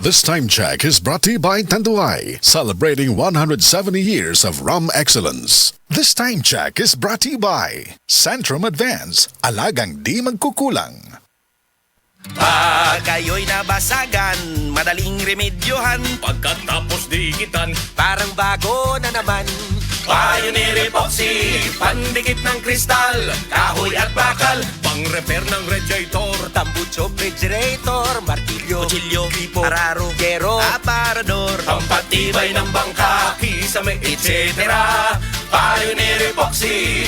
This time check is brought to you by Tanduay, celebrating 170 years of rum excellence. This time check is brought to you by Centrum Advance, alagang di magkukulang. Pag kayo'y nabasagan, madaling remedyohan. Pagkatapos dikitan, Parang bago na naman. Pioneer Epoxy, pandikit ng kristal, kahoy at bakal, pang-repair ng radiator, Tambucho, refrigerator, martilyo, kutsilyo, gripo, araro, gero, aparador, pampatibay ng bangka, kisame, etc. Pioneer Epoxy,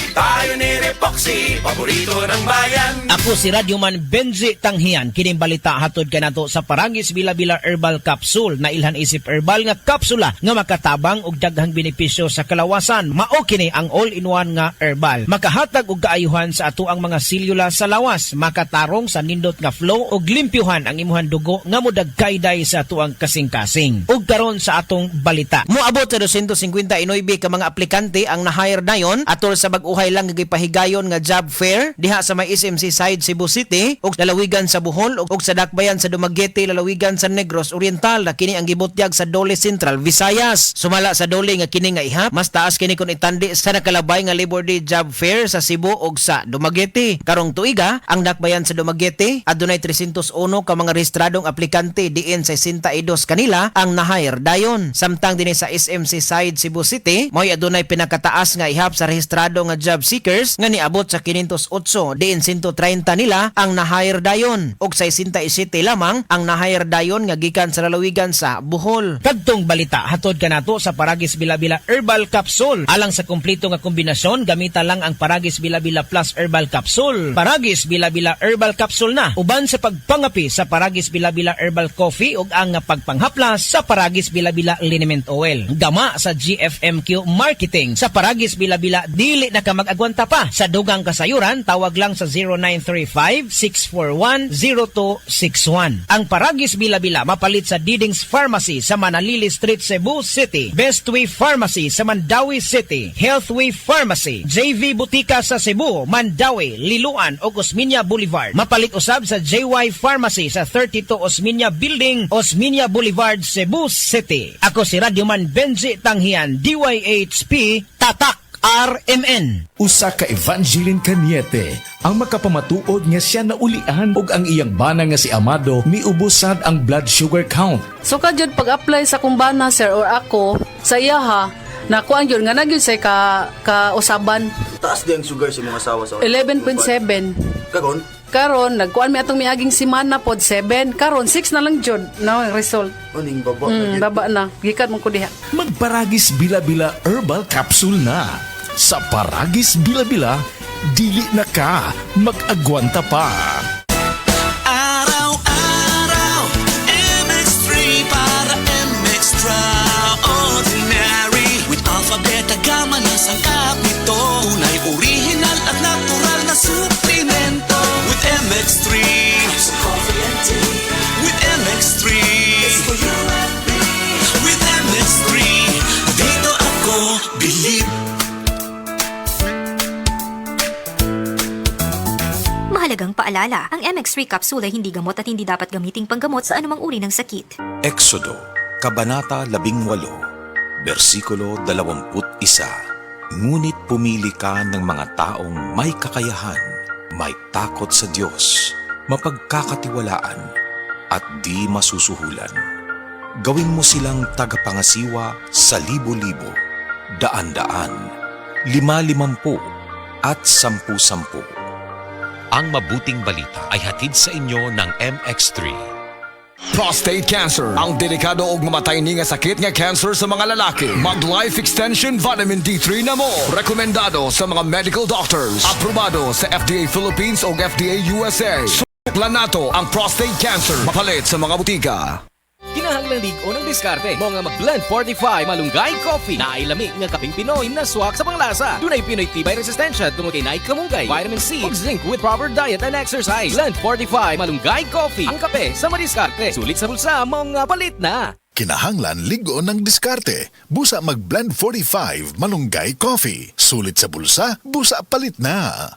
paborito ng bayan. Ako si Radyoman Benji Tanghian, kining balita hatod kanato sa Paragis Bila-Bila Herbal Capsule na ilhan isip herbal nga kapsula nga makatabang og daghang benepisyo sa kalawasan. Mao kini ang all-in-one nga herbal. Makahatag og kaayuhan sa ato ang mga selula sa lawas, makatarong sa nindot nga flow og limpyuhan ang imuhang dugo nga modagkayday sa ato ang kasing-kasing. Ug karon sa atong balita. Moabot sa 259 ka mga aplikante ang na-hire dayon atol sa bag-uhay lang nga gipahigayon nga job fair diha sa may SMC side Cebu City ug lalawigan sa Bohol ug sa Dakbayan sa Dumaguete lalawigan sa Negros Oriental na kini ang gibutyag sa Dole Central Visayas. Sumala sa Dole nga kini nga ihap mas taas kini kun itandi sa nakalabay nga Labor Day job fair sa Cebu ug sa Dumaguete. Karong tuiga ang Dakbayan sa Dumaguete adunay 301 ka mga rehistradong aplikante diin sa 62 kanila ang na-hire dayon. Samtang dinhi sa SMC side Cebu City mo'y adunay pinakataas nga ihap sa rehistrado nga job seekers nga niabot sa 508 diin 130 nila ang na-hire dayon ug sa 67 lamang ang na-hire dayon nga gikan sa lalawigan sa Bohol. Kadtong balita hatod kanato sa Paragis Bila-Bila Herbal Capsule. Alang sa kumpleto nga kombinasyon gamita lang ang Paragis Bila-Bila Plus Herbal Capsule. Paragis Bila-Bila Herbal Capsule na uban sa pagpangapi sa Paragis Bila-Bila Herbal Coffee ug ang pagpanghaplas sa Paragis Bila-Bila Liniment Oil. Gama sa GFMQ Marketing sa Paragis Bila-Bila dili na ka mag-agwanta pa. Sa dugang kasayuran tawag lang sa 0935-641-0261. Ang Paragis Bila-Bila mapalit sa Didings Pharmacy sa Manalili Street, Cebu City, Bestway Pharmacy sa Mandawi City, Healthway Pharmacy, JV Butika sa Cebu, Mandawi, Liloan o Osmeña Boulevard. Mapalit usab sa JY Pharmacy sa 32 Osmeña Building, Osmeña Boulevard, Cebu City. Ako si Radyoman Benji Tanghian, DYHP, Tatak RMN. Usa ka Evangeline Cañete ang makapamatuod nga siya naulian og ang iyang bana nga si Amado miubusad ang blood sugar count. So kadyod pag-apply sa kumbana sir or ako sa iya ha, nakuan yun nga nagyod sa usaban. Taas di ang sugar sa mga asawa sa 11.7. Karon nagkuan mi atong miaging semana pod 7. Karon 6 na lang jud na ang result. Uning baba Baba na. Gikan mo ko diha. Magparagis Bila-Bila Herbal Capsule na. Sa Paragis Bila-Bila, dili na ka mag-agwanta pa. Araw-araw, MX3 para MX-Traordinary. With Alpha, Beta, Gamma na sangkap nito. Tunay, original at natural na suplemento. With MX3, it's a coffee and tea. With MX3, it's for you and me. With MX3, dito ako believe. Mahalagang paalala, ang MX3 capsule ay hindi gamot at hindi dapat gamiting panggamot sa anumang uri ng sakit. Exodo, Kabanata 18, Versikulo 21. Ngunit pumili ka ng mga taong may kakayahan, may takot sa Diyos, mapagkakatiwalaan, at di masusuhulan. Gawin mo silang tagapangasiwa sa libo-libo, daan-daan, 5-50 at 10-10. Ang mabuting balita ay hatid sa inyo ng MX3. Prostate cancer, ang delikado ug mamatay ni nga sakit nga cancer sa mga lalaki. Mag Life Extension Vitamin D3 na mo. Rekomendado sa mga medical doctors. Aprobado sa FDA Philippines ug FDA USA. Suklan nato ang prostate cancer. Mapalit sa mga butika. Kinahanglan ligo ng diskarte mo nga mag-blend 45 malunggay coffee na ay lamig nga kaping Pinoy na swak sa panglasa. Dunay Pinoy tibay resistensya tungod kay naay kamunggay, vitamin C ug zinc with proper diet and exercise. Blend 45 malunggay coffee, ang kape sa madiskarte. Sulit sa bulsa mo nga palit na. Kinahanglan ligo ng diskarte. Busa mag-blend 45 malunggay coffee. Sulit sa bulsa, busa palit na.